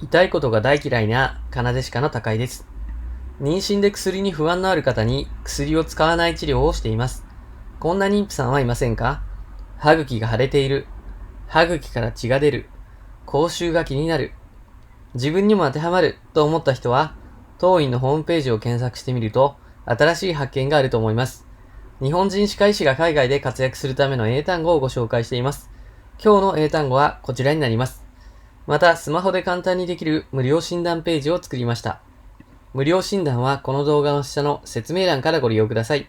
痛いことが大嫌いなカナデシカの高井です。妊娠で薬に不安のある方に薬を使わない治療をしています。こんな妊婦さんはいませんか？歯茎が腫れている。歯茎から血が出る。口臭が気になる。自分にも当てはまると思った人は、当院のホームページを検索してみると、新しい発見があると思います。日本人歯科医師が海外で活躍するための英単語をご紹介しています。今日の英単語はこちらになります。また、スマホで簡単にできる無料診断ページを作りました。無料診断はこの動画の下の説明欄からご利用ください。